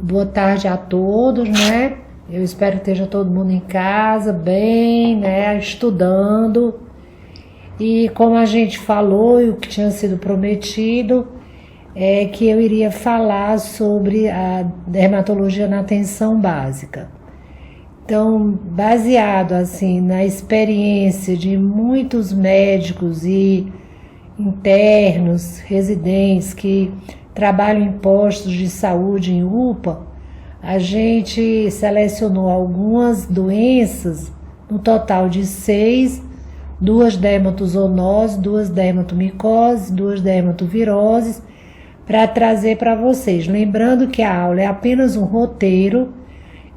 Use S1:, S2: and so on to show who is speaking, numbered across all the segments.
S1: Boa tarde a todos, né? Eu espero que esteja todo mundo em casa, bem, né? Estudando. E como a gente falou e o que tinha sido prometido, é que eu iria falar sobre a dermatologia na atenção básica. Então, baseado assim na experiência de muitos médicos e internos, residentes que trabalham em postos de saúde em UPA, a gente selecionou algumas doenças, no total de 6, 2 dermatozoonoses, 2 dermatomicoses, 2 dermatoviroses, para trazer para vocês. Lembrando que a aula é apenas um roteiro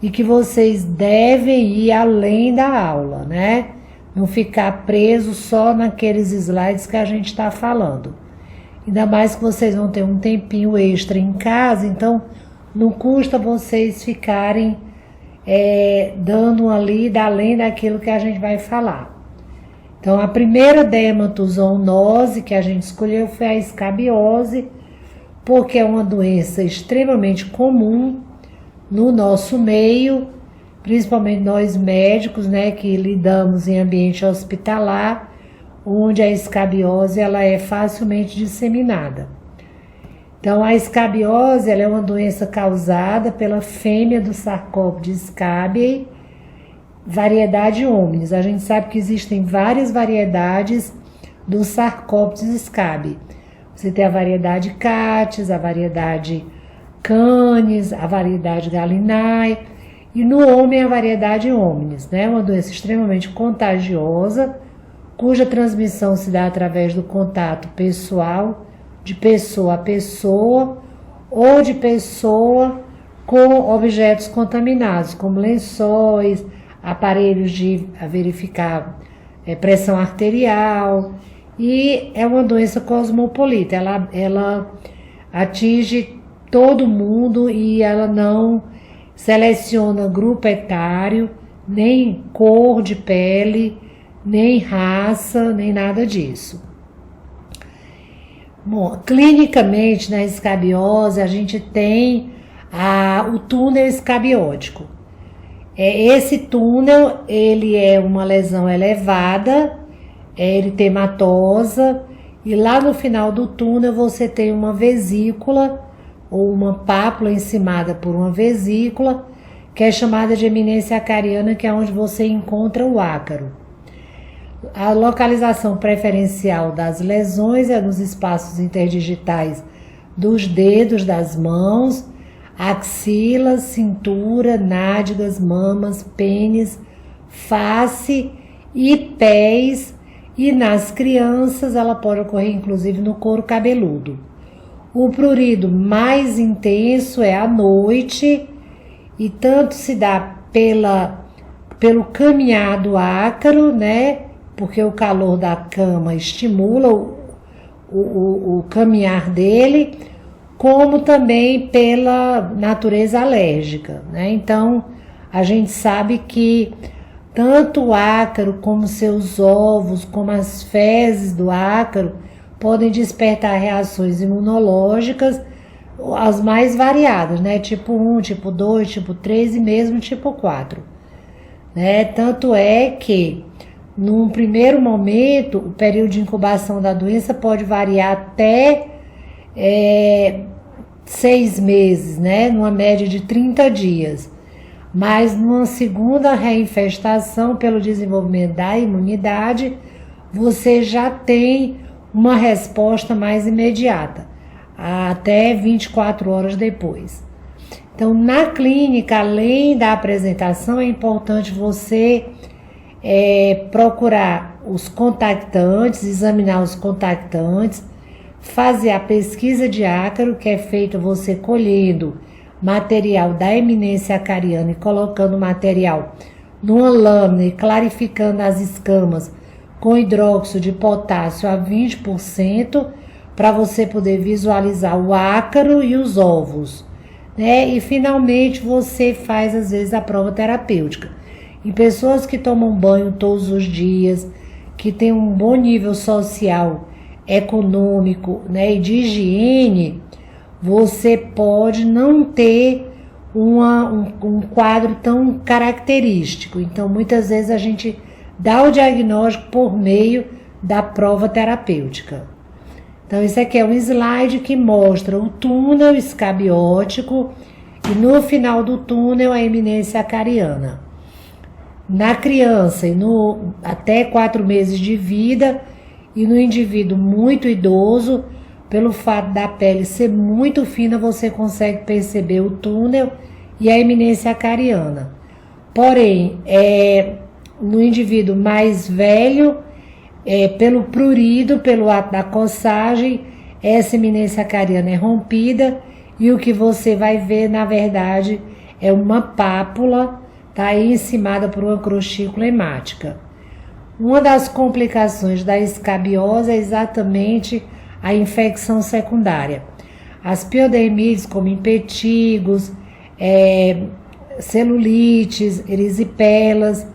S1: e que vocês devem ir além da aula, né? Não ficar preso só naqueles slides que a gente está falando. Ainda mais que vocês vão ter um tempinho extra em casa, então não custa vocês ficarem dando uma lida além daquilo que a gente vai falar. Então, a primeira dermatozoonose que a gente escolheu foi a escabiose, porque é uma doença extremamente comum no nosso meio, principalmente nós médicos, né, que lidamos em ambiente hospitalar, onde a escabiose ela é facilmente disseminada. Então, a escabiose ela é uma doença causada pela fêmea do Sarcópode scabiei, variedade hominis. A gente sabe que existem várias variedades do Sarcópode scabiei. Você tem a variedade catis, a variedade canis, a variedade gallinae, e no homem a variedade hominis, né? Uma doença extremamente contagiosa, cuja transmissão se dá através do contato pessoal, de pessoa a pessoa, ou de pessoa com objetos contaminados, como lençóis, aparelhos de verificar pressão arterial, e é uma doença cosmopolita, ela atinge todo mundo e ela não seleciona grupo etário, nem cor de pele, nem raça, nem nada disso. Bom, clinicamente na escabiose a gente tem o túnel escabiótico. Esse túnel ele é uma lesão elevada, eritematosa, e lá no final do túnel você tem uma vesícula ou uma pápula encimada por uma vesícula, que é chamada de eminência acariana, que é onde você encontra o ácaro. A localização preferencial das lesões é nos espaços interdigitais dos dedos das mãos, axilas, cintura, nádegas, mamas, pênis, face e pés, e nas crianças ela pode ocorrer inclusive no couro cabeludo. O prurido mais intenso é à noite e tanto se dá pelo caminhar do ácaro, né? Porque o calor da cama estimula o caminhar dele, como também pela natureza alérgica, né? Então, a gente sabe que tanto o ácaro como seus ovos, como as fezes do ácaro, podem despertar reações imunológicas, as mais variadas, né? Tipo 1, tipo 2, tipo 3 e mesmo tipo 4. Né? Tanto é que, num primeiro momento, o período de incubação da doença pode variar até 6 meses, né? Numa média de 30 dias. Mas numa segunda reinfestação, pelo desenvolvimento da imunidade, você já tem uma resposta mais imediata, até 24 horas depois. Então, na clínica, além da apresentação, é importante você procurar os contactantes, examinar os contactantes, fazer a pesquisa de ácaro, que é feita você colhendo material da eminência acariana e colocando o material numa lâmina e clarificando as escamas com hidróxido de potássio a 20%, para você poder visualizar o ácaro e os ovos, né? E finalmente você faz às vezes a prova terapêutica. Em pessoas que tomam banho todos os dias, que têm um bom nível social, econômico, né, e de higiene, você pode não ter um quadro tão característico. Então, muitas vezes a gente dá o diagnóstico por meio da prova terapêutica. Então, isso aqui é um slide que mostra o túnel escabiótico e no final do túnel a eminência acariana. Na criança e até 4 meses de vida e no indivíduo muito idoso, pelo fato da pele ser muito fina, você consegue perceber o túnel e a eminência acariana. Porém, no indivíduo mais velho, pelo prurido, pelo ato da coçagem, essa eminência acariana é rompida e o que você vai ver, na verdade, é uma pápula, tá, encimada por uma crostícula hemática. Uma das complicações da escabiose é exatamente a infecção secundária. As piodermites, como impetigos, celulites, erisipelas,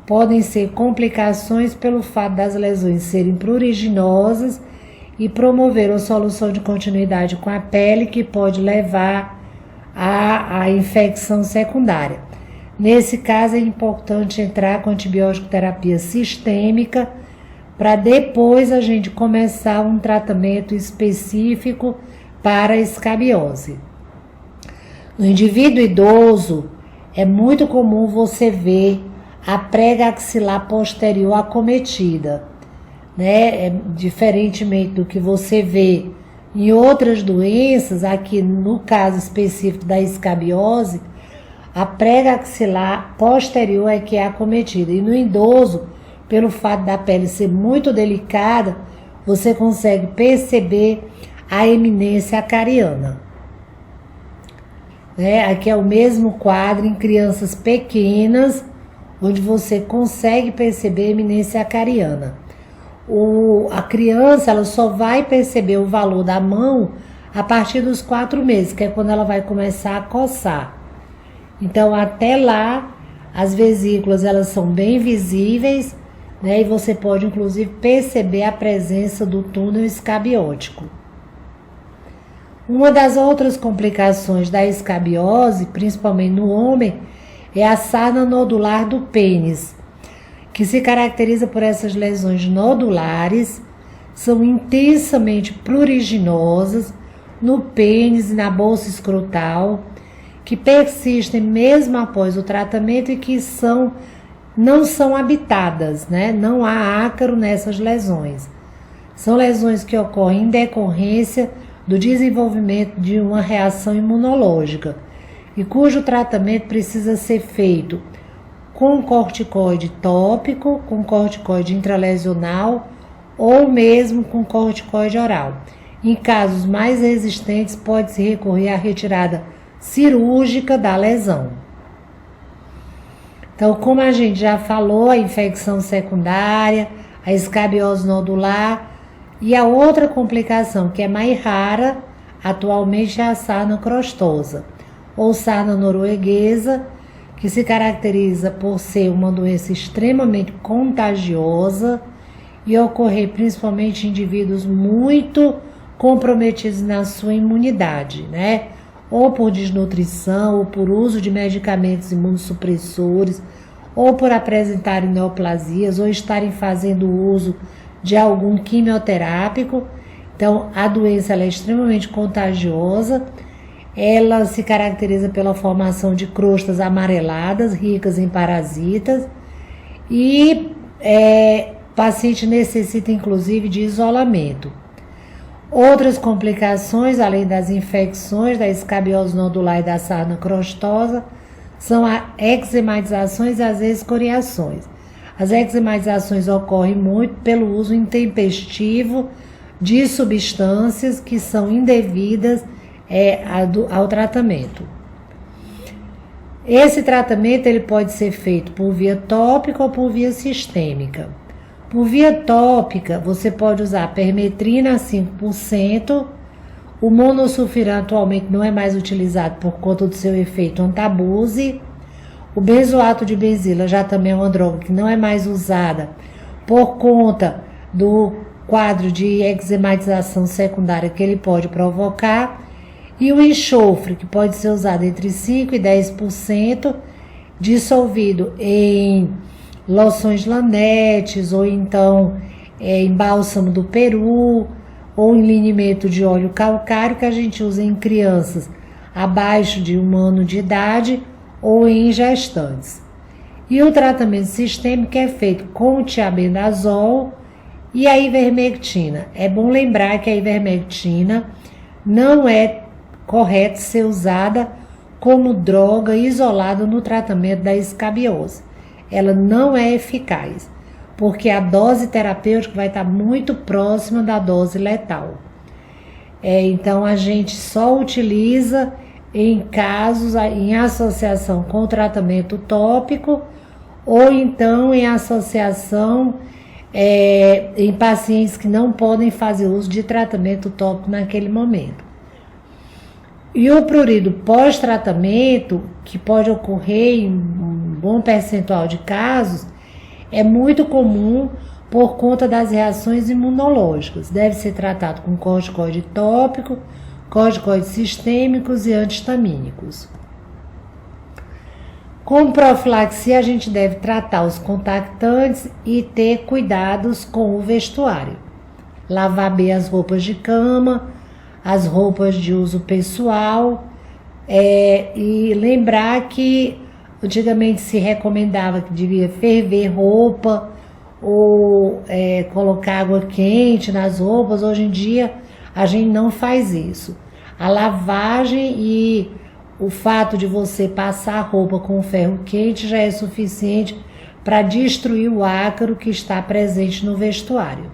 S1: podem ser complicações pelo fato das lesões serem pruriginosas e promover a solução de continuidade com a pele, que pode levar à infecção secundária. Nesse caso, é importante entrar com antibiótico terapia sistêmica para depois a gente começar um tratamento específico para a escabiose. No indivíduo idoso, é muito comum você ver a prega axilar posterior acometida, né? Diferentemente do que você vê em outras doenças, aqui no caso específico da escabiose, a prega axilar posterior é que é acometida. E no idoso, pelo fato da pele ser muito delicada, você consegue perceber a eminência acariana. Aqui é o mesmo quadro em crianças pequenas, onde você consegue perceber a eminência acariana. A criança ela só vai perceber o valor da mão a partir dos 4 meses, que é quando ela vai começar a coçar. Então, até lá, as vesículas elas são bem visíveis, né? E você pode, inclusive, perceber a presença do túnel escabiótico. Uma das outras complicações da escabiose, principalmente no homem, é a sarna nodular do pênis, que se caracteriza por essas lesões nodulares, são intensamente pruriginosas no pênis e na bolsa escrotal, que persistem mesmo após o tratamento e que não são habitadas, né? Não há ácaro nessas lesões. São lesões que ocorrem em decorrência do desenvolvimento de uma reação imunológica e cujo tratamento precisa ser feito com corticoide tópico, com corticoide intralesional ou mesmo com corticoide oral. Em casos mais resistentes, pode-se recorrer à retirada cirúrgica da lesão. Então, como a gente já falou, a infecção secundária, a escabiose nodular e a outra complicação que é mais rara atualmente é a sarna crostosa ou sarna norueguesa, que se caracteriza por ser uma doença extremamente contagiosa e ocorrer principalmente em indivíduos muito comprometidos na sua imunidade, né? Ou por desnutrição, ou por uso de medicamentos imunossupressores, ou por apresentarem neoplasias, ou estarem fazendo uso de algum quimioterápico. Então, a doença ela é extremamente contagiosa, ela se caracteriza pela formação de crostas amareladas, ricas em parasitas, e o paciente necessita, inclusive, de isolamento. Outras complicações, além das infecções da escabiose nodular e da sarna crostosa, são as eczematizações e as escoriações. As eczematizações ocorrem muito pelo uso intempestivo de substâncias que são indevidas ao tratamento. Esse tratamento ele pode ser feito por via tópica ou por via sistêmica. Por via tópica, você pode usar permetrina a 5%. O monosulfirano atualmente não é mais utilizado por conta do seu efeito antabuse. O benzoato de benzila já também é uma droga que não é mais usada por conta do quadro de eczematização secundária que ele pode provocar. E o enxofre, que pode ser usado entre 5% e 10%, dissolvido em loções lanetes, ou então em bálsamo do Peru, ou em linimento de óleo calcário, que a gente usa em crianças abaixo de 1 ano de idade ou em gestantes. E o tratamento sistêmico é feito com o tiabendazol e a ivermectina. É bom lembrar que a ivermectina não é correto ser usada como droga isolada no tratamento da escabiose. Ela não é eficaz, porque a dose terapêutica vai estar muito próxima da dose letal. Então a gente só utiliza em casos em associação com o tratamento tópico, ou então em associação em pacientes que não podem fazer uso de tratamento tópico naquele momento. E o prurido pós-tratamento, que pode ocorrer em um bom percentual de casos, é muito comum por conta das reações imunológicas. Deve ser tratado com corticoide tópico, corticoides sistêmicos e antihistamínicos. Com profilaxia, a gente deve tratar os contactantes e ter cuidados com o vestuário. Lavar bem as roupas de cama, as roupas de uso pessoal, e lembrar que antigamente se recomendava que devia ferver roupa ou colocar água quente nas roupas. Hoje em dia a gente não faz isso. A lavagem e o fato de você passar a roupa com ferro quente já é suficiente para destruir o ácaro que está presente no vestuário.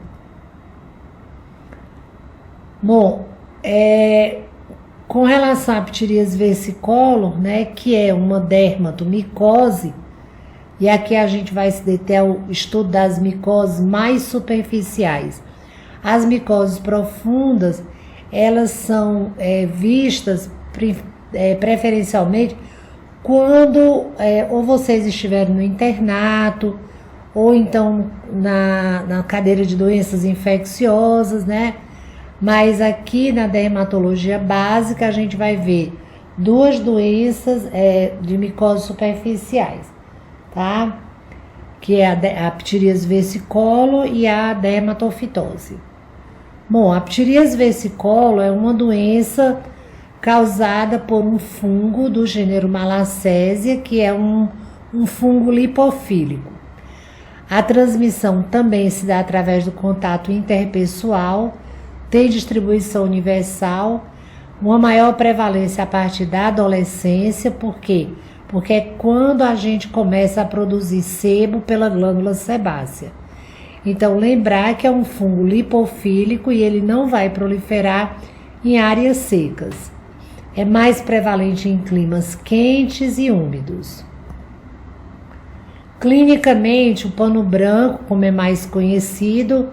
S1: Bom, com relação à ptiríase versicolor, né, que é uma dermatomicose, e aqui a gente vai se deter ao estudo das micoses mais superficiais. As micoses profundas, elas são vistas preferencialmente quando ou vocês estiverem no internato, ou então na cadeira de doenças infecciosas, né? Mas aqui na dermatologia básica a gente vai ver duas doenças de micoses superficiais, tá? Que é a ptiríase versicolor e a dermatofitose. Bom, a ptiríase versicolor é uma doença causada por um fungo do gênero Malassezia, que é um fungo lipofílico. A transmissão também se dá através do contato interpessoal, tem distribuição universal, uma maior prevalência a partir da adolescência. Por quê? Porque é quando a gente começa a produzir sebo pela glândula sebácea. Então, lembrar que é um fungo lipofílico e ele não vai proliferar em áreas secas. É mais prevalente em climas quentes e úmidos. Clinicamente, o pano branco, como é mais conhecido,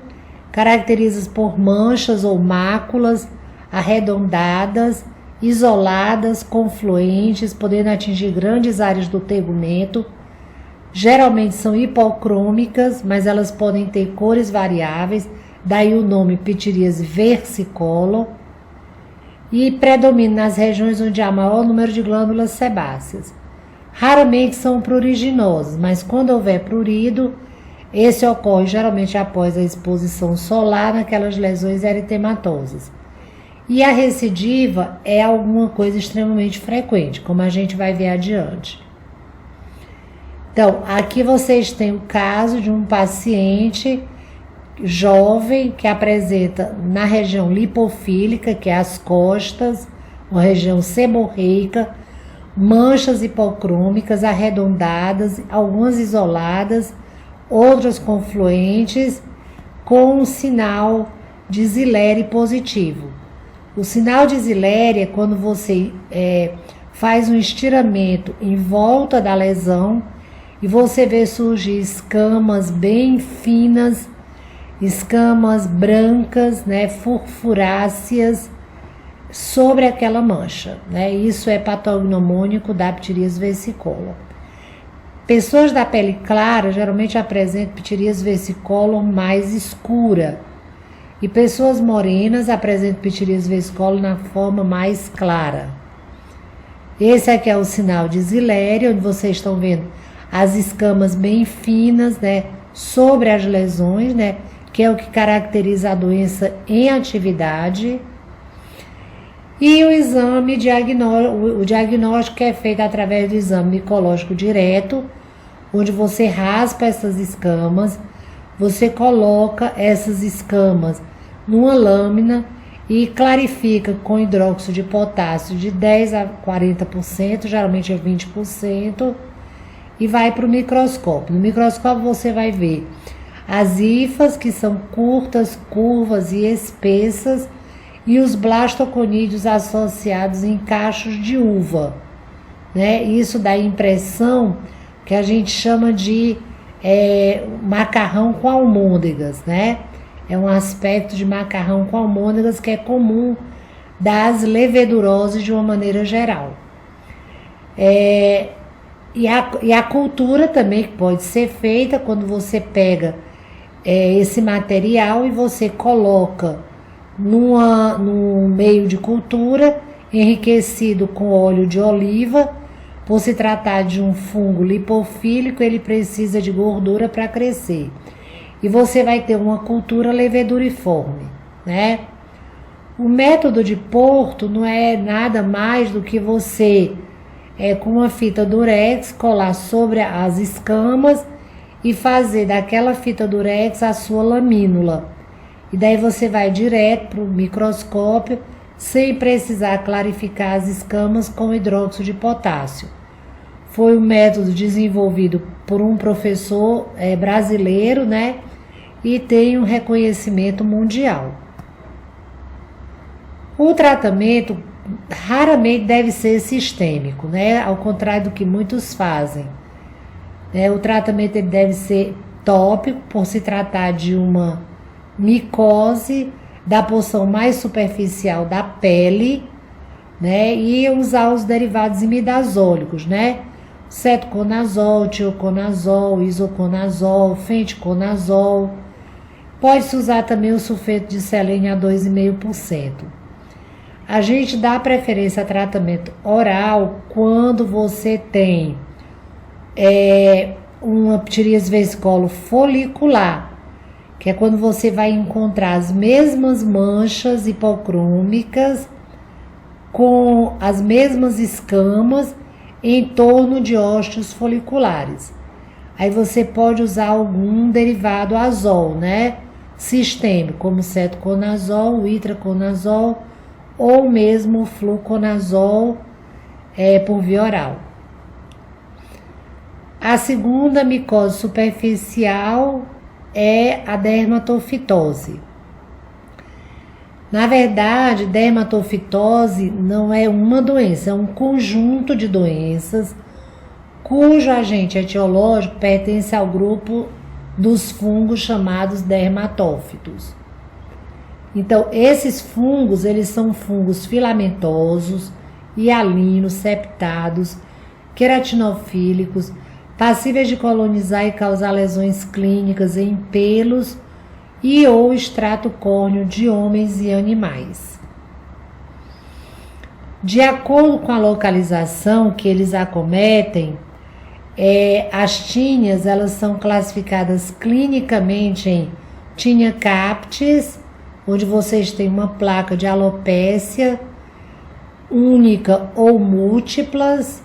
S1: caracteriza-se por manchas ou máculas arredondadas, isoladas, confluentes, podendo atingir grandes áreas do tegumento. Geralmente são hipocrômicas, mas elas podem ter cores variáveis, daí o nome ptiríase versicolor, e predomina nas regiões onde há maior número de glândulas sebáceas. Raramente são pruriginosas, mas quando houver prurido, esse ocorre geralmente após a exposição solar naquelas lesões eritematosas. E a recidiva é alguma coisa extremamente frequente, como a gente vai ver adiante. Então, aqui vocês têm o caso de um paciente jovem que apresenta na região lipofílica, que é as costas, uma região seborreica, manchas hipocrômicas arredondadas, algumas isoladas, outras confluentes, com um sinal de Zilleri positivo. O sinal de Zilleri é quando você faz um estiramento em volta da lesão e você vê surgir escamas bem finas, escamas brancas, né, furfuráceas, sobre aquela mancha, né? Isso é patognomônico da ptiríase versicolor. Pessoas da pele clara geralmente apresentam ptiríase versicolor mais escura. E pessoas morenas apresentam pitiríase vesícula na forma mais clara. Esse aqui é o sinal de Zilléria, onde vocês estão vendo as escamas bem finas, né, sobre as lesões, né, que é o que caracteriza a doença em atividade. E o exame o diagnóstico é feito através do exame micológico direto, onde você raspa essas escamas, você coloca essas escamas numa lâmina e clarifica com hidróxido de potássio de 10 a 40%, geralmente é 20%, e vai para o microscópio. No microscópio você vai ver as hifas, que são curtas, curvas e espessas, e os blastoconídeos associados em cachos de uva, né? Isso dá a impressão que a gente chama de macarrão com almôndegas, né? É um aspecto de macarrão com almôndegas que é comum das leveduroses de uma maneira geral. E a cultura também que pode ser feita quando você pega esse material e você coloca num meio de cultura enriquecido com óleo de oliva. Por se tratar de um fungo lipofílico, ele precisa de gordura para crescer. E você vai ter uma cultura leveduriforme, né? O método de Porto não é nada mais do que você, com uma fita durex, colar sobre as escamas e fazer daquela fita durex a sua lamínula. E daí você vai direto para o microscópio, sem precisar clarificar as escamas com hidróxido de potássio. Foi um método desenvolvido por um professor brasileiro, né? E tem um reconhecimento mundial. O tratamento raramente deve ser sistêmico, né? Ao contrário do que muitos fazem. O tratamento ele deve ser tópico, por se tratar de uma micose da porção mais superficial da pele, né? E usar os derivados imidazólicos, né? Cetoconazol, tioconazol, isoconazol, fenticonazol. Pode-se usar também o sulfeto de selênio a 2,5%. A gente dá preferência a tratamento oral quando você tem uma pitiríase vesícula folicular, que é quando você vai encontrar as mesmas manchas hipocrômicas com as mesmas escamas em torno de ósteos foliculares. Aí você pode usar algum derivado azol, né? Sistêmico, como cetoconazol, itraconazol ou mesmo fluconazol por via oral. A segunda micose superficial é a dermatofitose. Na verdade, dermatofitose não é uma doença, é um conjunto de doenças cujo agente etiológico pertence ao grupo dos fungos chamados dermatófitos. Então, esses fungos, eles são fungos filamentosos, hialinos, septados, queratinofílicos, passíveis de colonizar e causar lesões clínicas em pelos e ou extrato córneo de homens e animais. De acordo com a localização que eles acometem, as tinhas elas são classificadas clinicamente em tinea captis, onde vocês têm uma placa de alopécia única ou múltiplas,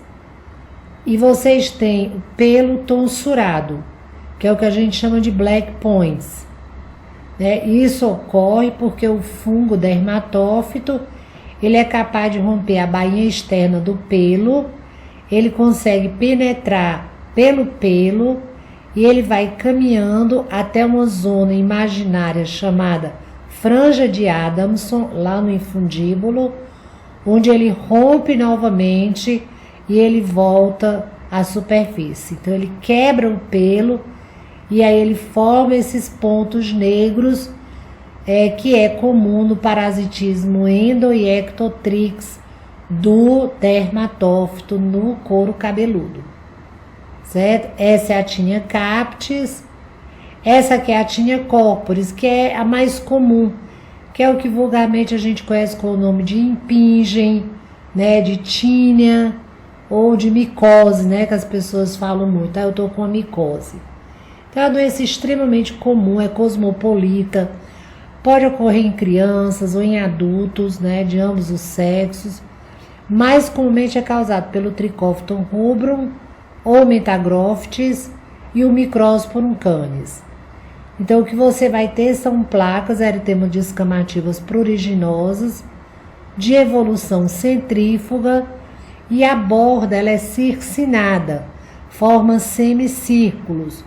S1: e vocês têm o pelo tonsurado, que é o que a gente chama de black points. Isso ocorre porque o fungo dermatófito ele é capaz de romper a bainha externa do pelo, ele consegue penetrar pelo pelo e ele vai caminhando até uma zona imaginária chamada franja de Adamson, lá no infundíbulo, onde ele rompe novamente e ele volta à superfície. Então ele quebra o pelo e aí ele forma esses pontos negros que é comum no parasitismo endo e ectotrix do dermatófito no couro cabeludo, certo? Essa é a tinea captis. Essa aqui é a tinea corporis, que é a mais comum. que é o que vulgarmente a gente conhece com o nome de impingem, né, de tínia ou de micose, né, que as pessoas falam muito, eu tô com a micose. Então é uma doença extremamente comum, é cosmopolita, pode ocorrer em crianças ou em adultos, né, de ambos os sexos. Mais comumente é causado pelo Trichophyton rubrum ou Metagrophis e o Microsporum canis. Então o que você vai ter são placas eritemodescamativas pruriginosas de evolução centrífuga e a borda ela é circinada, forma semicírculos,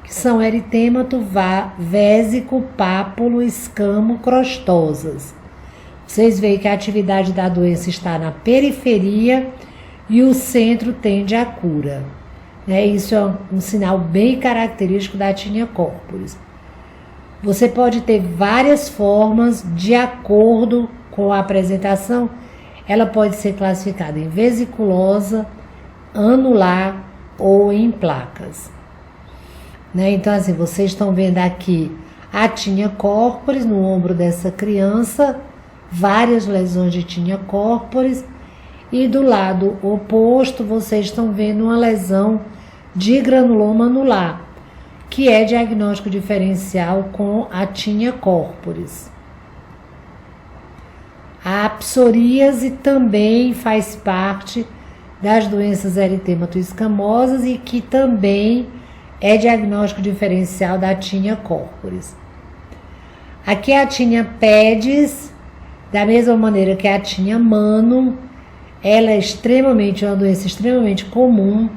S1: que são eritêmato, vésico, pápulo, escamo, crostosas. Vocês veem que a atividade da doença está na periferia e o centro tende à cura. Isso é um sinal bem característico da tinea corporis. Você pode ter várias formas de acordo com a apresentação. Ela pode ser classificada em vesiculosa, anular ou em placas. Então, assim, vocês estão vendo aqui a tinea corporis no ombro dessa criança, várias lesões de tinea corporis, e do lado oposto vocês estão vendo uma lesão de granuloma anular, que é diagnóstico diferencial com a tinea corporis. A psoríase também faz parte das doenças eritêmato-escamosas e que também é diagnóstico diferencial da tinea corporis. Aqui é a tinea pedis, da mesma maneira que a tinea manum, ela é uma doença extremamente comum,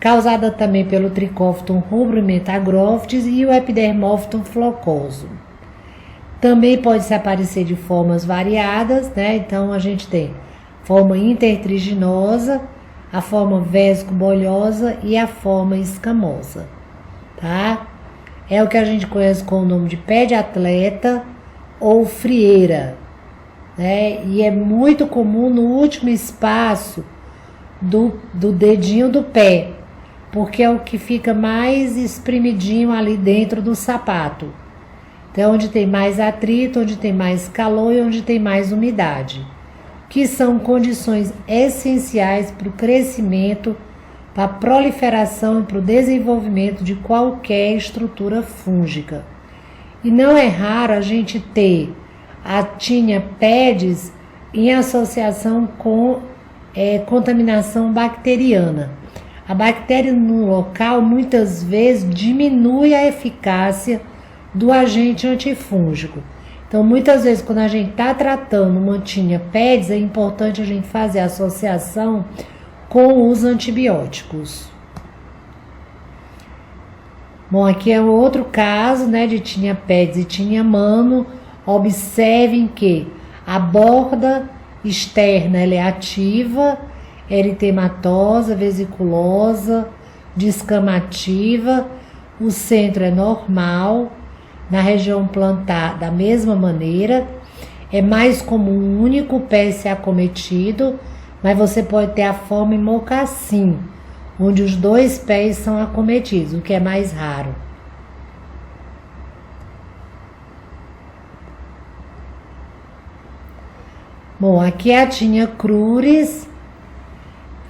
S1: causada também pelo Trichophyton rubrum Metagrophis e o Epidermophyton flocosum. Também pode se aparecer de formas variadas, Então a gente tem forma intertriginosa, a forma vésico-bolhosa e a forma escamosa, tá? É o que a gente conhece com o nome de pé de atleta ou frieira, E é muito comum no último espaço do dedinho do pé, porque é o que fica mais espremidinho ali dentro do sapato. Então, onde tem mais atrito, onde tem mais calor e onde tem mais umidade, que são condições essenciais para o crescimento, para a proliferação e para o desenvolvimento de qualquer estrutura fúngica. E não é raro a gente ter a tinea pedis em associação com contaminação bacteriana. A bactéria no local muitas vezes diminui a eficácia do agente antifúngico. Então, muitas vezes, quando a gente está tratando uma tinea pedis, é importante a gente fazer a associação com os antibióticos. Bom, aqui é outro caso, de tinea pedis e tinea manum. Observem que a borda externa ela é ativa, eritematosa, vesiculosa, descamativa, o centro é normal, na região plantar da mesma maneira, é mais comum um único pé ser acometido, mas você pode ter a forma em mocassim, onde os dois pés são acometidos, o que é mais raro. Bom, aqui é a tinea cruris,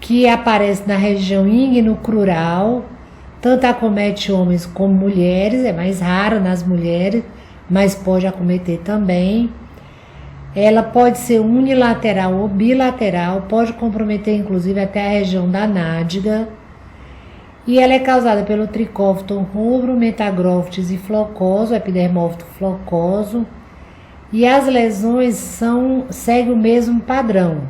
S1: que aparece na região ígneo-crural, tanto acomete homens como mulheres, é mais rara nas mulheres, mas pode acometer também. Ela pode ser unilateral ou bilateral, pode comprometer inclusive até a região da nádega. E ela é causada pelo Trichophyton rubrum, Metagrophis e flocosum, Epidermophyton flocosum. E as lesões seguem o mesmo padrão.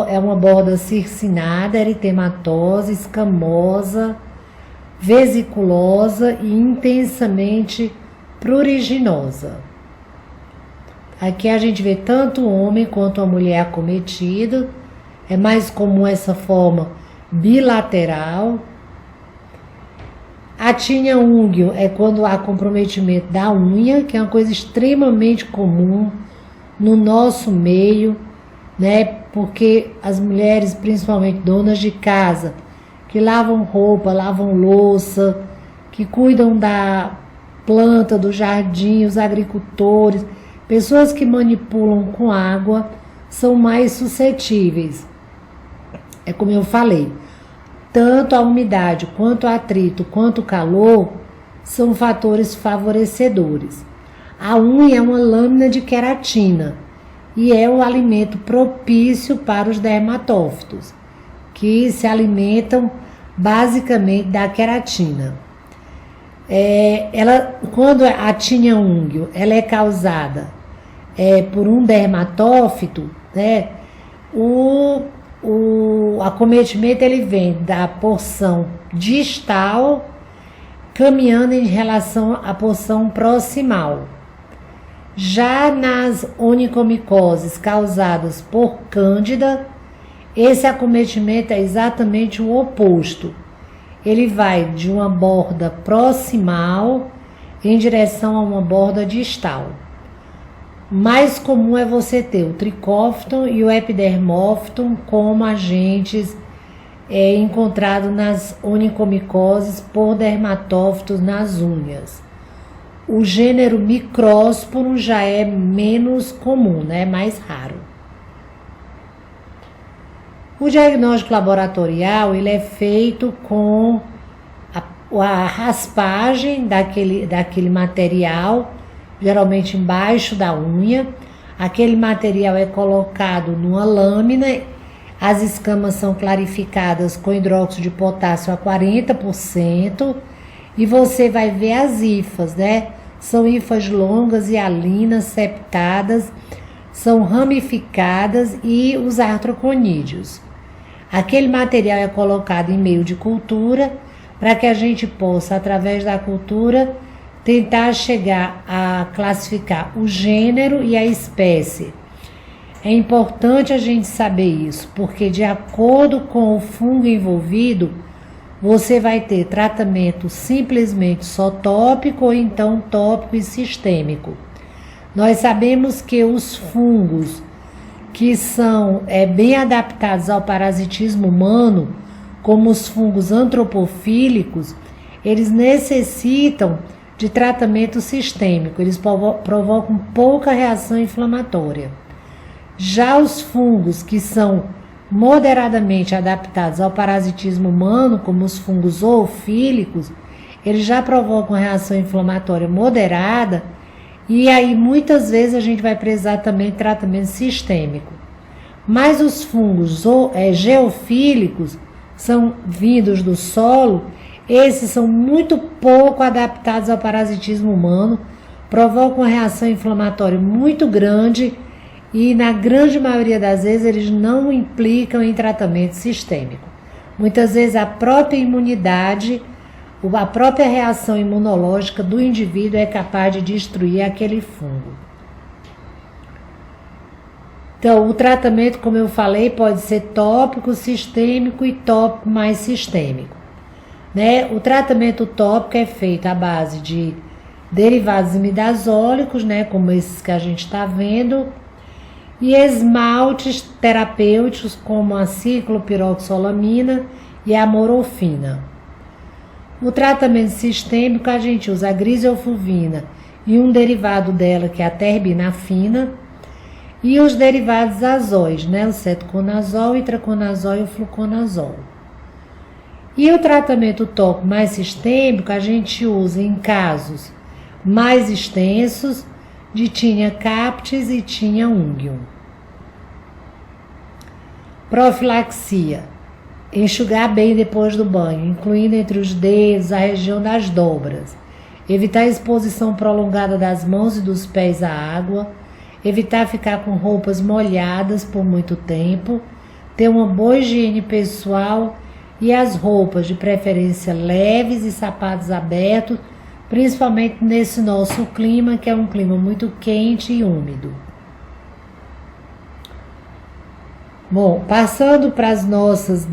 S1: É uma borda circinada, eritematosa, escamosa, vesiculosa e intensamente pruriginosa. Aqui a gente vê tanto o homem quanto a mulher acometido. É mais comum essa forma bilateral. A tinea unguio é quando há comprometimento da unha, que é uma coisa extremamente comum no nosso meio, Porque as mulheres, principalmente donas de casa, que lavam roupa, lavam louça, que cuidam da planta, do jardim, os agricultores, Pessoas que manipulam com água são mais suscetíveis. É como eu falei, tanto a umidade, quanto o atrito, quanto o calor são fatores favorecedores. A unha é uma lâmina de queratina e é o alimento propício para os dermatófitos, que se alimentam basicamente da queratina. Quando a tinea úngeo ela é causada por um dermatófito, né, o acometimento ele vem da porção distal caminhando em relação à porção proximal. Já nas onicomicoses causadas por cândida, esse acometimento é exatamente o oposto. Ele vai de uma borda proximal em direção a uma borda distal. Mais comum é você ter o tricófton e o epidermófton como agentes encontrados nas onicomicoses por dermatófitos nas unhas. O gênero Micrósporum já é menos comum, né? Mais raro. O diagnóstico laboratorial ele é feito com a raspagem daquele material, geralmente embaixo da unha. Aquele material é colocado numa lâmina, as escamas são clarificadas com hidróxido de potássio a 40%, e você vai ver as hifas, né? São hifas longas e hialinas, septadas, são ramificadas, e os artroconídeos. Aquele material é colocado em meio de cultura para que a gente possa, através da cultura, tentar chegar a classificar o gênero e a espécie. É importante a gente saber isso, porque de acordo com o fungo envolvido, você vai ter tratamento simplesmente só tópico ou então tópico e sistêmico. Nós sabemos que os fungos que são bem adaptados ao parasitismo humano, como os fungos antropofílicos, eles necessitam de tratamento sistêmico, eles provocam pouca reação inflamatória. Já os fungos que são moderadamente adaptados ao parasitismo humano, como os fungos zoofílicos, eles já provocam reação inflamatória moderada, e aí muitas vezes a gente vai precisar também de tratamento sistêmico. Mas os fungos geofílicos, são vindos do solo, esses são muito pouco adaptados ao parasitismo humano, provocam uma reação inflamatória muito grande, e na grande maioria das vezes eles não implicam em tratamento sistêmico. Muitas vezes a própria imunidade, a própria reação imunológica do indivíduo é capaz de destruir aquele fungo. Então, o tratamento, como eu falei, pode ser tópico, sistêmico e tópico mais sistêmico, né? O tratamento tópico é feito à base de derivados imidazólicos, né, como esses que a gente está vendo, e esmaltes terapêuticos como a ciclopiroxolamina e a morofina. O tratamento sistêmico a gente usa a griseofulvina e um derivado dela que é a terbinafina, e os derivados azóis, né, o cetoconazol, o itraconazol e o fluconazol. E o tratamento tópico mais sistêmico a gente usa em casos mais extensos de tinea captis e tinea unguium. Profilaxia. Enxugar bem depois do banho, incluindo entre os dedos, a região das dobras. Evitar a exposição prolongada das mãos e dos pés à água. Evitar ficar com roupas molhadas por muito tempo. Ter uma boa higiene pessoal e as roupas, de preferência leves e sapatos abertos, principalmente nesse nosso clima, que é um clima muito quente e úmido. Bom, passando para as nossas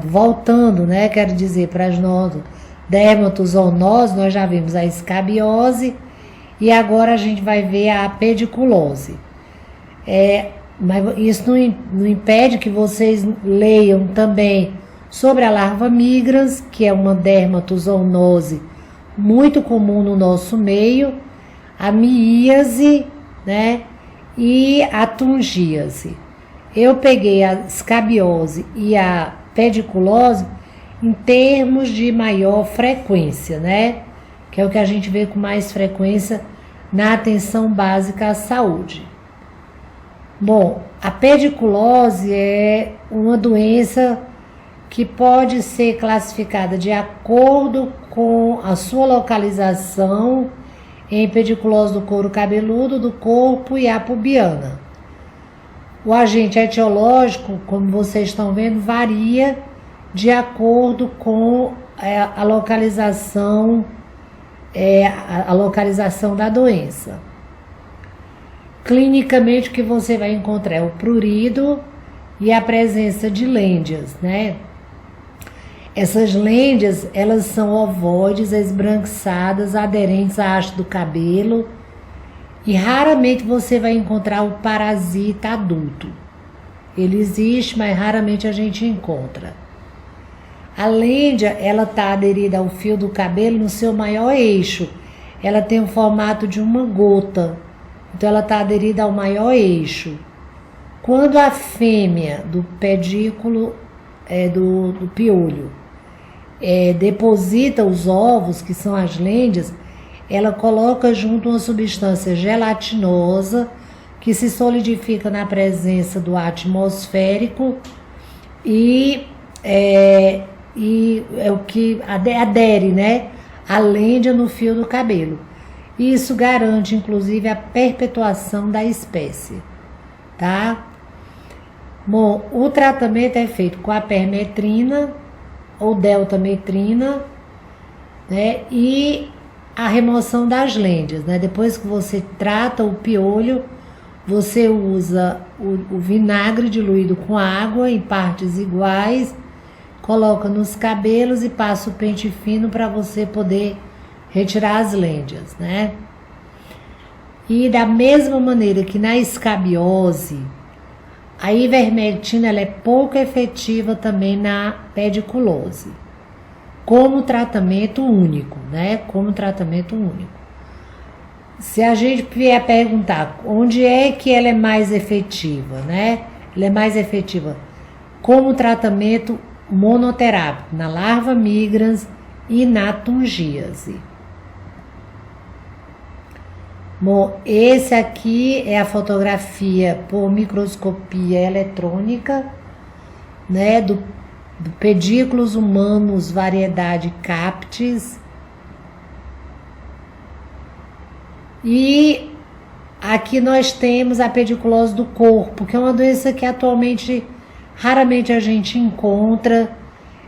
S1: voltando, né, quero dizer, para as nossas dermatozoonoses, nós já vimos a escabiose e agora a gente vai ver a pediculose. Mas isso não impede que vocês leiam também sobre a larva migrans, que é uma dermatozoonose muito comum no nosso meio, a miíase né? E a tungíase. Eu peguei a escabiose e a pediculose em termos de maior frequência, né? Que é o que a gente vê com mais frequência na atenção básica à saúde. Bom, a pediculose é uma doença que pode ser classificada de acordo com a sua localização em pediculose do couro cabeludo, do corpo e a pubiana. O agente etiológico, como vocês estão vendo, varia de acordo com a localização da doença. Clinicamente, o que você vai encontrar é o prurido e a presença de lêndias, né? Essas lêndias, elas são ovoides, esbranquiçadas, aderentes à haste do cabelo, e raramente você vai encontrar o parasita adulto. Ele existe, mas raramente a gente encontra. A lêndia, ela está aderida ao fio do cabelo no seu maior eixo. Ela tem o formato de uma gota, então ela está aderida ao maior eixo. Quando a fêmea do pedículo, do piolho, deposita os ovos, que são as lêndias, ela coloca junto uma substância gelatinosa que se solidifica na presença do ar atmosférico e é o que adere, né, a lêndia no fio do cabelo. Isso garante, inclusive, a perpetuação da espécie, tá? Bom, o tratamento é feito com a permetrina ou deltametrina, né, e a remoção das lêndias, né? Depois que você trata o piolho, você usa o vinagre diluído com água em partes iguais, coloca nos cabelos e passa o pente fino para você poder retirar as lêndias, né? E da mesma maneira que na escabiose, a ivermectina ela é pouco efetiva também na pediculose, como tratamento único, né? Como tratamento único. Se a gente vier perguntar onde é que ela é mais efetiva, né? Ela é mais efetiva como tratamento monoterápico, na larva migrans e na tungíase. Bom, esse aqui é a fotografia por microscopia eletrônica, né, do pedículos humanos variedade Captis. E aqui nós temos a pediculose do corpo, que é uma doença que atualmente raramente a gente encontra.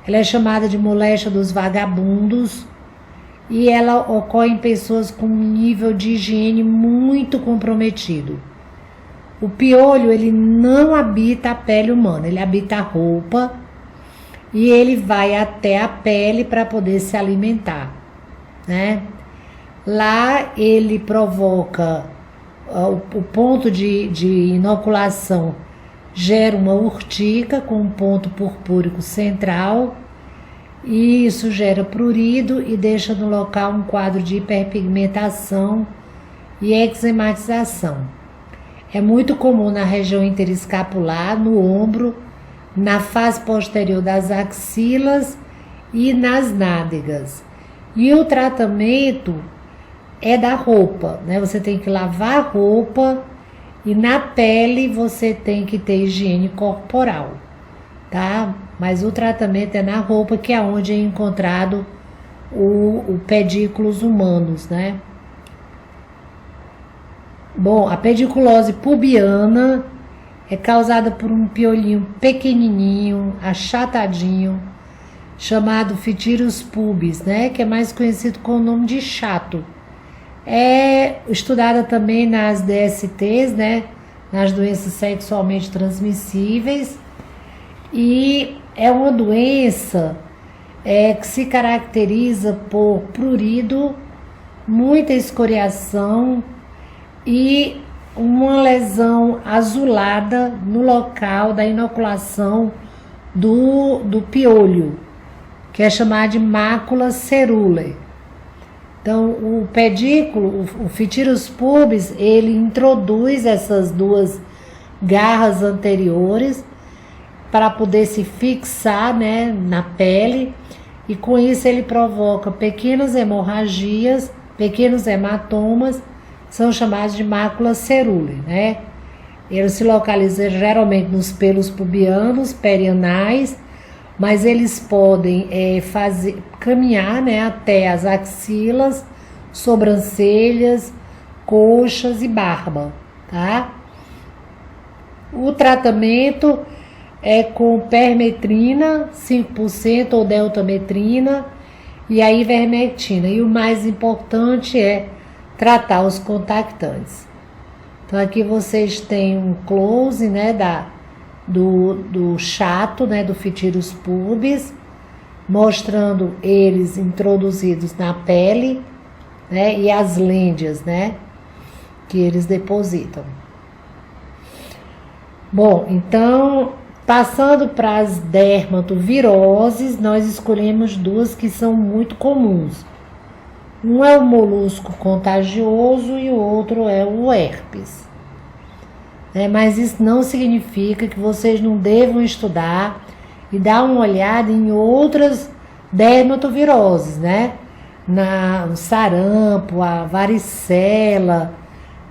S1: Ela é chamada de moléstia dos vagabundos e ela ocorre em pessoas com um nível de higiene muito comprometido. O piolho, ele não habita a pele humana, ele habita a roupa e ele vai até a pele para poder se alimentar, né? Lá ele provoca, o ponto de inoculação gera uma urtica com um ponto purpúrico central, e isso gera prurido e deixa no local um quadro de hiperpigmentação e eczematização. É muito comum na região interescapular, no ombro, na face posterior das axilas e nas nádegas. E o tratamento é da roupa, né? Você tem que lavar a roupa e na pele você tem que ter higiene corporal, tá? Mas o tratamento é na roupa, que é onde é encontrado o pedículos humanos, né? Bom, a pediculose pubiana é causada por um piolinho pequenininho, achatadinho, chamado Phytirus pubis, né? Que é mais conhecido com o nome de chato. É estudada também nas DSTs, né? Nas doenças sexualmente transmissíveis, e é uma doença que se caracteriza por prurido, muita escoriação e uma lesão azulada no local da inoculação do piolho, que é chamada de mácula cerúlea. Então, o pedículo, o Phytirus pubis, ele introduz essas duas garras anteriores para poder se fixar, né, na pele, e com isso ele provoca pequenas hemorragias, pequenos hematomas, que são chamados de mácula cerúlea, né? Ele se localiza geralmente nos pelos pubianos, perianais, mas eles podem caminhar, né, até as axilas, sobrancelhas, coxas e barba, tá? O tratamento é com permetrina, 5% ou deltametrina e a ivermectina. E o mais importante é tratar os contactantes. Então aqui vocês têm um close, né, do chato, né, do Phytirus pubis, mostrando eles introduzidos na pele, né, e as lêndias, né, que eles depositam. Bom, então, passando para as dermatoviroses, nós escolhemos duas que são muito comuns. Um é o molusco contagioso e o outro é o herpes. Mas isso não significa que vocês não devam estudar e dar uma olhada em outras dermatoviroses, né? O sarampo, a varicela,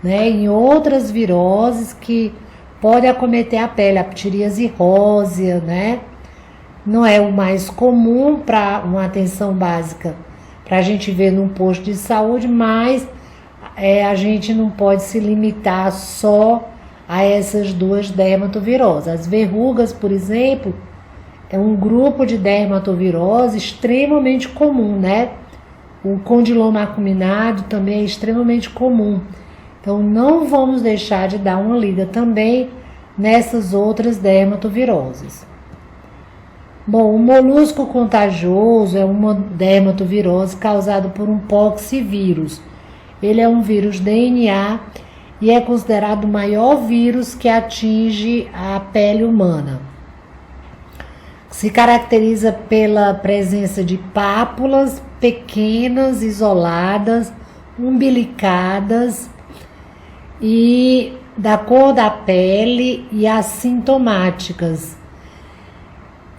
S1: né? Em outras viroses que podem acometer a pele, a ptiríase rósea, né? Não é o mais comum para uma atenção básica, para a gente ver num posto de saúde, mas a gente não pode se limitar só a essas duas dermatoviroses. As verrugas, por exemplo, é um grupo de dermatovirose extremamente comum, né? O condiloma acuminado também é extremamente comum. Então, não vamos deixar de dar uma lida também nessas outras dermatoviroses. Bom, o molusco contagioso é uma dermatovirose causada por um poxvírus. Ele é um vírus DNA e é considerado o maior vírus que atinge a pele humana. Se caracteriza pela presença de pápulas pequenas, isoladas, umbilicadas e da cor da pele e assintomáticas,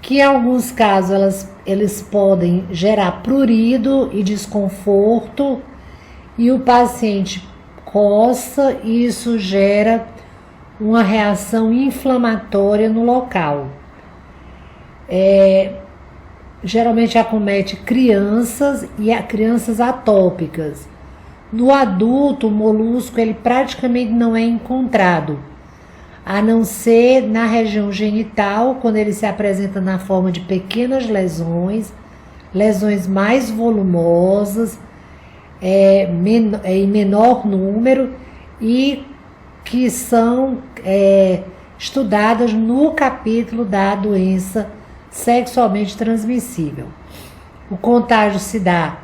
S1: que em alguns casos eles podem gerar prurido e desconforto e o paciente coça e isso gera uma reação inflamatória no local. Geralmente acomete crianças e crianças atópicas. No adulto, o molusco ele praticamente não é encontrado, a não ser na região genital, quando ele se apresenta na forma de pequenas lesões mais volumosas, em menor número e que são estudadas no capítulo da doença sexualmente transmissível. O contágio se dá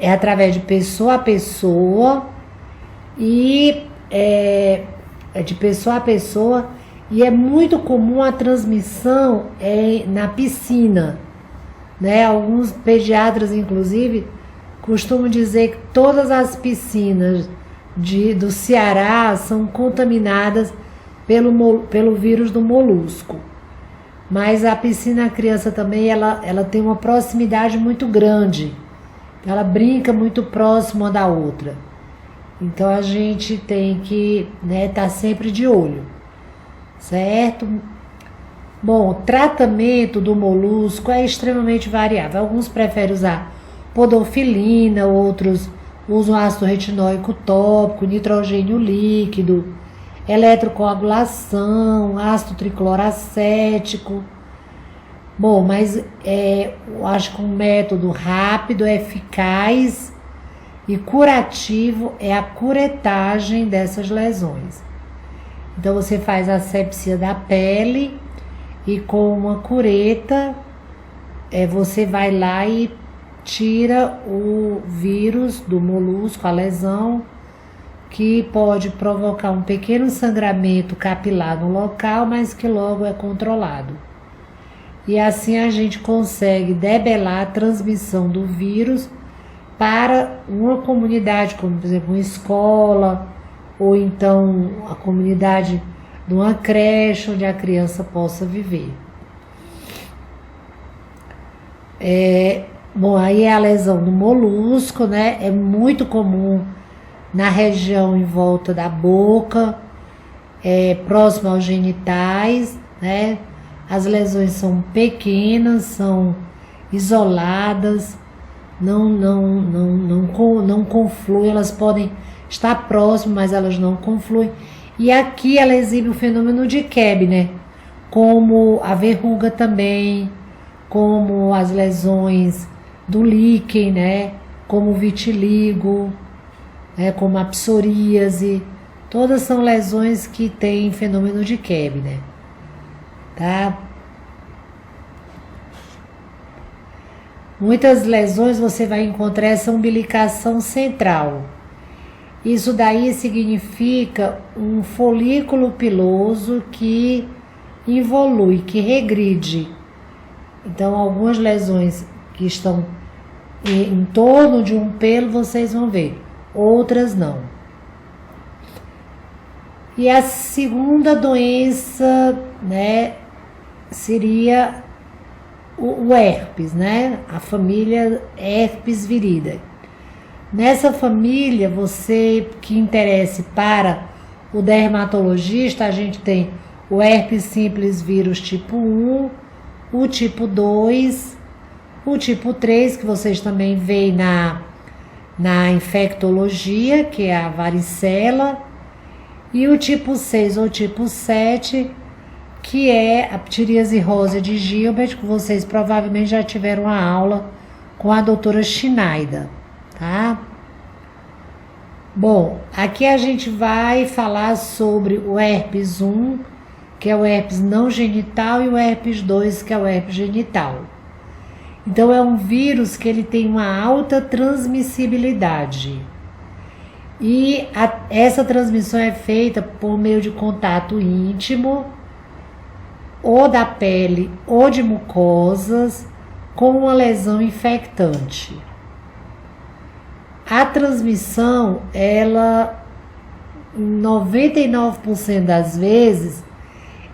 S1: através de pessoa a pessoa e de pessoa a pessoa e é muito comum a transmissão na piscina, né? Alguns pediatras, inclusive, costumam dizer que todas as piscinas do Ceará são contaminadas pelo vírus do molusco. Mas a piscina criança também, ela tem uma proximidade muito grande. Ela brinca muito próximo uma da outra. Então a gente tem que estar sempre de olho, certo? Bom, o tratamento do molusco é extremamente variável. Alguns preferem usar podofilina, outros usam ácido retinóico tópico, nitrogênio líquido, eletrocoagulação, ácido tricloracético. Bom, mas eu acho que um método rápido, eficaz e curativo é a curetagem dessas lesões. Então você faz a asepsia da pele e com uma cureta você vai lá e tira o vírus do molusco, a lesão, que pode provocar um pequeno sangramento capilar no local, mas que logo é controlado. E assim a gente consegue debelar a transmissão do vírus para uma comunidade, como por exemplo uma escola, ou então a comunidade de uma creche onde a criança possa viver. Bom, aí é a lesão do molusco, né? É muito comum na região em volta da boca, próximo aos genitais, né? As lesões são pequenas, são isoladas, não confluem, elas podem estar próximas, mas elas não confluem. E aqui ela exibe o fenômeno de Keb, né? Como a verruga também, como as lesões do líquen, né? Como o vitiligo, né? Como a psoríase. Todas são lesões que têm fenômeno de Keb, né? Tá? Muitas lesões você vai encontrar essa umbilicação central. Isso daí significa um folículo piloso que involui, que regride. Então, algumas lesões que estão em torno de um pelo, vocês vão ver. Outras não. E a segunda doença, né, seria o herpes, né? A família herpes viridae. Nessa família, você que interesse para o dermatologista, a gente tem o herpes simples vírus tipo 1, o tipo 2, o tipo 3, que vocês também veem na infectologia, que é a varicela, e o tipo 6 ou tipo 7, que é a ptiríase rósea de Gilbert, que vocês provavelmente já tiveram uma aula com a doutora Schneider, tá? Bom, aqui a gente vai falar sobre o herpes 1, que é o herpes não genital, e o herpes 2, que é o herpes genital. Então, é um vírus que ele tem uma alta transmissibilidade. E essa transmissão é feita por meio de contato íntimo, ou da pele, ou de mucosas, com uma lesão infectante. A transmissão, ela, em 99% das vezes,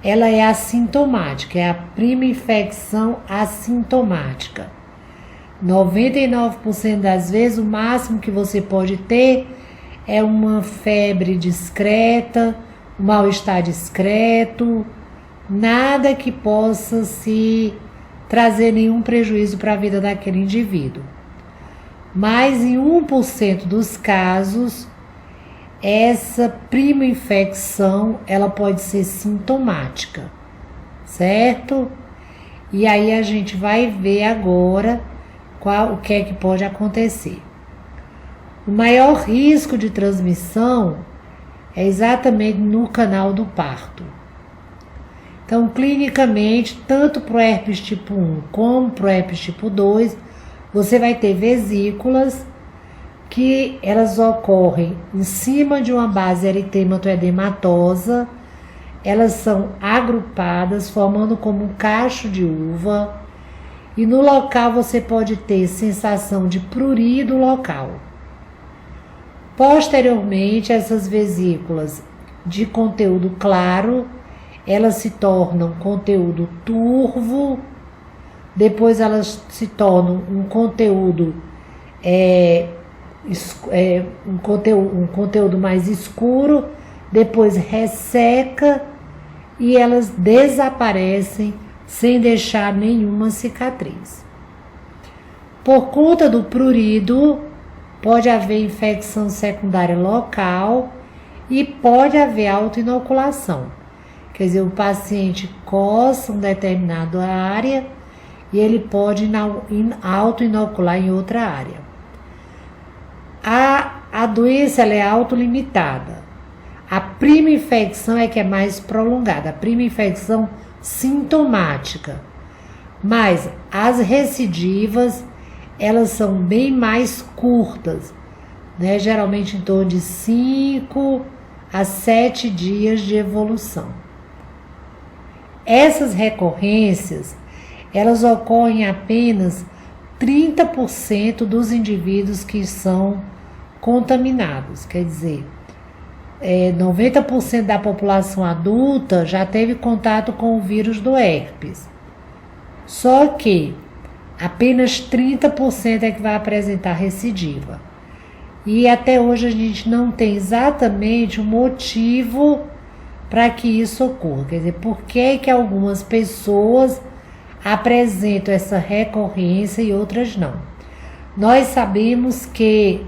S1: ela é assintomática, é a prima infecção assintomática. 99% das vezes, o máximo que você pode ter é uma febre discreta, um mal-estar discreto, nada que possa se trazer nenhum prejuízo para a vida daquele indivíduo. Mas em 1% dos casos, essa prima infecção, ela pode ser sintomática, certo? E aí a gente vai ver agora o que é que pode acontecer. O maior risco de transmissão é exatamente no canal do parto. Então, clinicamente, tanto para o herpes tipo 1 como para o herpes tipo 2, você vai ter vesículas que elas ocorrem em cima de uma base eritemato-edematosa, elas são agrupadas, formando como um cacho de uva, e no local você pode ter sensação de prurido local. Posteriormente, essas vesículas de conteúdo claro, elas se tornam conteúdo turvo, depois elas se tornam um conteúdo um conteúdo mais escuro, depois resseca e elas desaparecem sem deixar nenhuma cicatriz. Por conta do prurido, pode haver infecção secundária local e pode haver autoinoculação. Quer dizer, o paciente coça uma determinada área e ele pode autoinocular em outra área. A doença ela é autolimitada. A prima infecção é que é mais prolongada, a prima infecção sintomática. Mas as recidivas, elas são bem mais curtas, né? Geralmente em torno de 5 a 7 dias de evolução. Essas recorrências, elas ocorrem apenas 30% dos indivíduos que são contaminados. Quer dizer, 90% da população adulta já teve contato com o vírus do herpes. Só que apenas 30% é que vai apresentar recidiva. E até hoje a gente não tem exatamente o motivo para que isso ocorra. Quer dizer, por que algumas pessoas apresentam essa recorrência e outras não? Nós sabemos que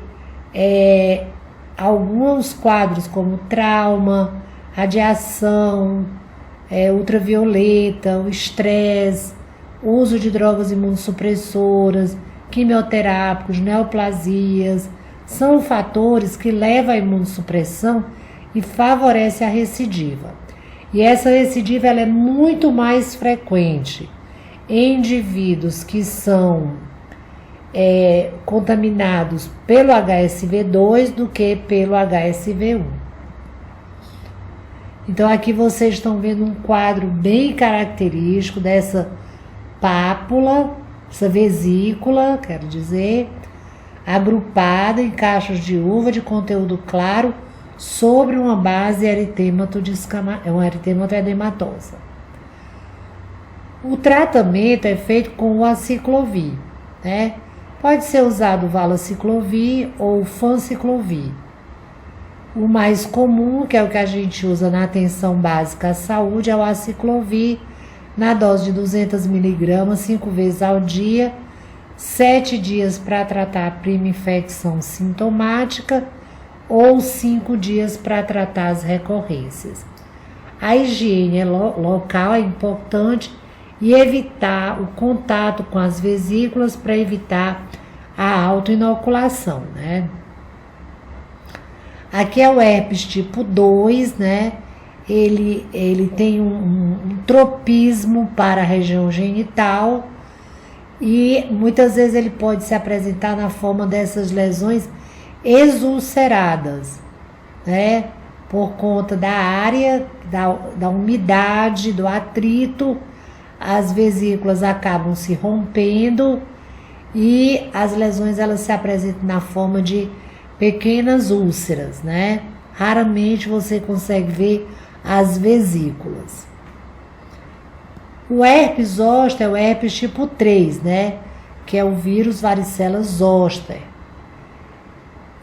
S1: alguns quadros como trauma, radiação, ultravioleta, o estresse, uso de drogas imunossupressoras, quimioterápicos, neoplasias, são fatores que levam à imunossupressão e favorecem a recidiva. E essa recidiva ela é muito mais frequente em indivíduos que são contaminados pelo HSV2 do que pelo HSV1. Então aqui vocês estão vendo um quadro bem característico dessa pápula, essa vesícula, quero dizer, agrupada em cachos de uva de conteúdo claro sobre uma base eritêmato edematosa. O tratamento é feito com o aciclovir, né? Pode ser usado o valaciclovir ou o fanciclovir. O mais comum, que é o que a gente usa na atenção básica à saúde, é o aciclovir, na dose de 200 mg, 5 vezes ao dia, 7 dias para tratar a prima infecção sintomática ou 5 dias para tratar as recorrências. A higiene local é importante e evitar o contato com as vesículas para evitar a autoinoculação, né? Aqui é o herpes tipo 2, né? Ele tem um tropismo para a região genital e muitas vezes ele pode se apresentar na forma dessas lesões exulceradas, né? Por conta da área, da umidade, do atrito, as vesículas acabam se rompendo e as lesões elas se apresentam na forma de pequenas úlceras, né? Raramente você consegue ver as vesículas. O herpes zoster é o herpes tipo 3, né? Que é o vírus varicela zoster.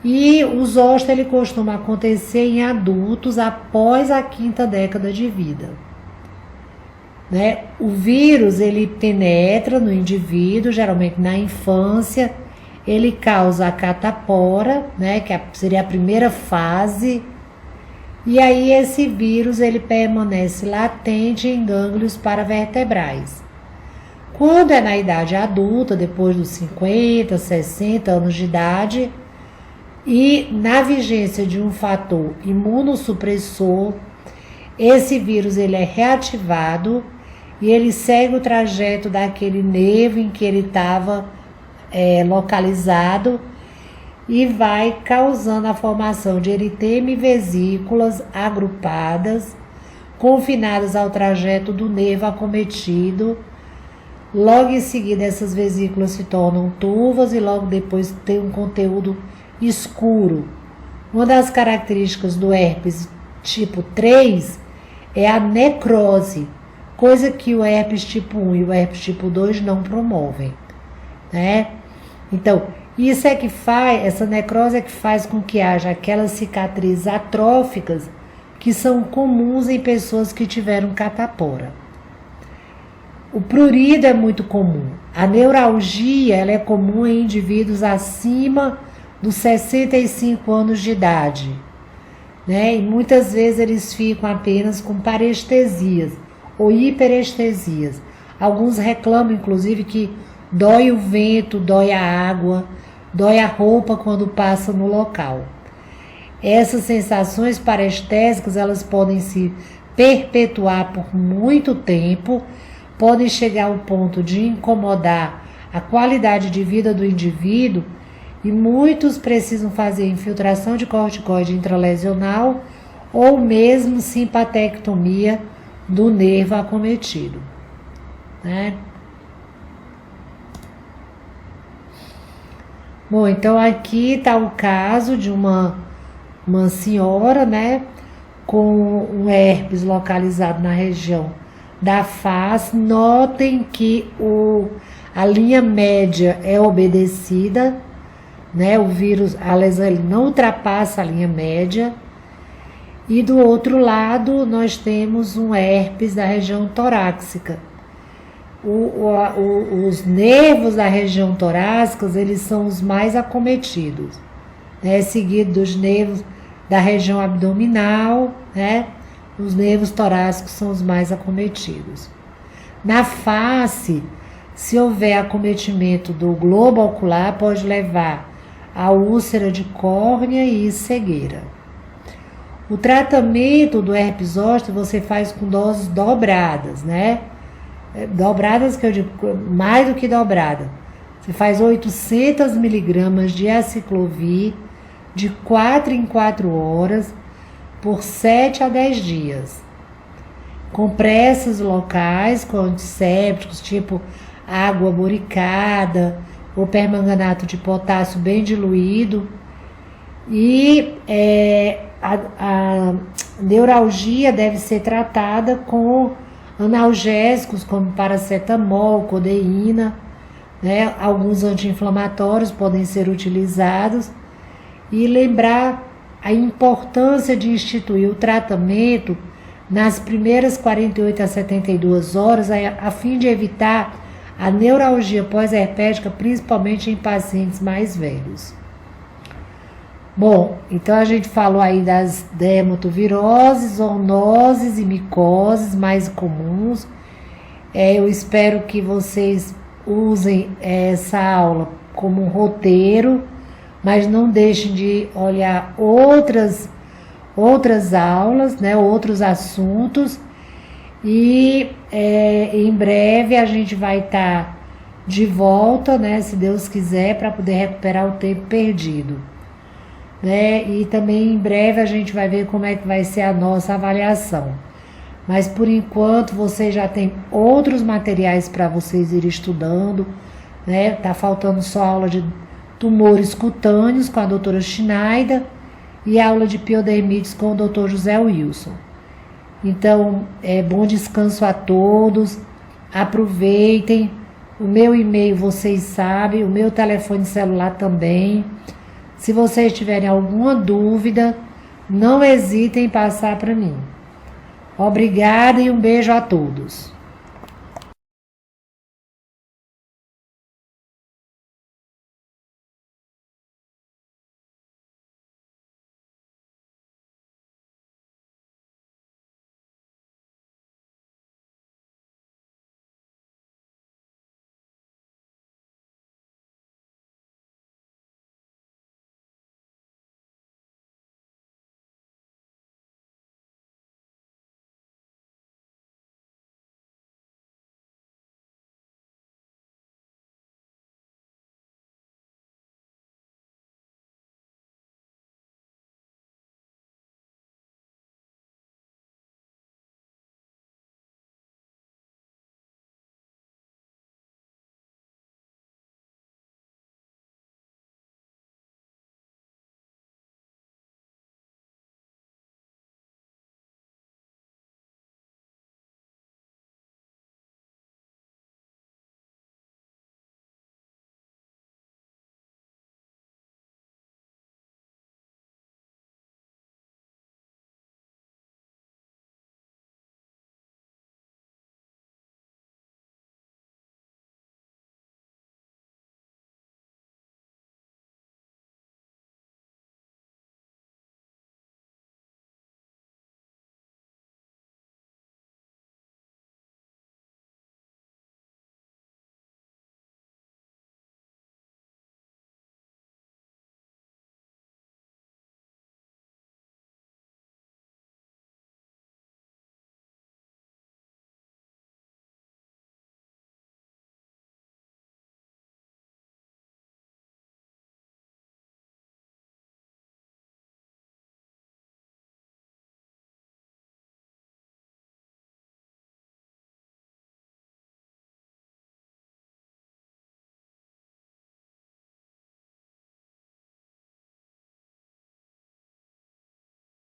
S1: E o zoster ele costuma acontecer em adultos após a 5ª década de vida, né? O vírus ele penetra no indivíduo, geralmente na infância, ele causa a catapora, né? Que seria a primeira fase. E aí esse vírus ele permanece latente em gânglios paravertebrais. Quando é na idade adulta, depois dos 50, 60 anos de idade, e na vigência de um fator imunossupressor, esse vírus ele é reativado e ele segue o trajeto daquele nervo em que ele estava localizado e vai causando a formação de eritema e vesículas agrupadas, confinadas ao trajeto do nervo acometido. Logo em seguida, essas vesículas se tornam turvas e logo depois tem um conteúdo escuro. Uma das características do herpes tipo 3 é a necrose, coisa que o herpes tipo 1 e o herpes tipo 2 não promovem, né? Então, isso é que faz, essa necrose é que faz com que haja aquelas cicatrizes atróficas que são comuns em pessoas que tiveram catapora. O prurido é muito comum. A neuralgia ela é comum em indivíduos acima dos 65 anos de idade, né? E muitas vezes eles ficam apenas com parestesias ou hiperestesias. Alguns reclamam, inclusive, que dói o vento, dói a água, dói a roupa quando passa no local. Essas sensações parestésicas, elas podem se perpetuar por muito tempo, podem chegar ao ponto de incomodar a qualidade de vida do indivíduo e muitos precisam fazer infiltração de corticoide intralesional ou mesmo simpatectomia do nervo acometido, né? Bom, então aqui está o caso de uma senhora, né, com um herpes localizado na região da face. Notem que a linha média é obedecida, né, o vírus, a lesão, ele não ultrapassa a linha média. E do outro lado nós temos um herpes da região torácica. Os nervos da região torácica, eles são os mais acometidos, né? Seguido dos nervos da região abdominal, né? Os nervos torácicos são os mais acometidos. Na face, se houver acometimento do globo ocular, pode levar a úlcera de córnea e cegueira. O tratamento do herpes zoster você faz com doses dobradas, né? Dobradas, que eu digo, mais do que dobrada. Você faz 800 miligramas de aciclovir de 4 em 4 horas por 7 a 10 dias. Compressas locais com antissépticos, tipo água boricada ou permanganato de potássio bem diluído. E a neuralgia deve ser tratada com analgésicos como paracetamol, codeína, né? Alguns anti-inflamatórios podem ser utilizados. E lembrar a importância de instituir o tratamento nas primeiras 48 a 72 horas, a fim de evitar a neuralgia pós-herpética, principalmente em pacientes mais velhos. Bom, então a gente falou aí das dermatoviroses, zoonoses e micoses mais comuns. Eu espero que vocês usem essa aula como um roteiro, mas não deixem de olhar outras aulas, né, outros assuntos. E em breve a gente vai estar de volta, né, se Deus quiser, para poder recuperar o tempo perdido. Né? E também em breve a gente vai ver como é que vai ser a nossa avaliação. Mas por enquanto vocês já tem outros materiais para vocês irem estudando, né? Tá faltando só aula de tumores cutâneos com a doutora Schneider e aula de piodermites com o doutor José Wilson. Então, bom descanso a todos, aproveitem. O meu e-mail vocês sabem, o meu telefone celular também. Se vocês tiverem alguma dúvida, não hesitem em passar para mim. Obrigada e um beijo a todos.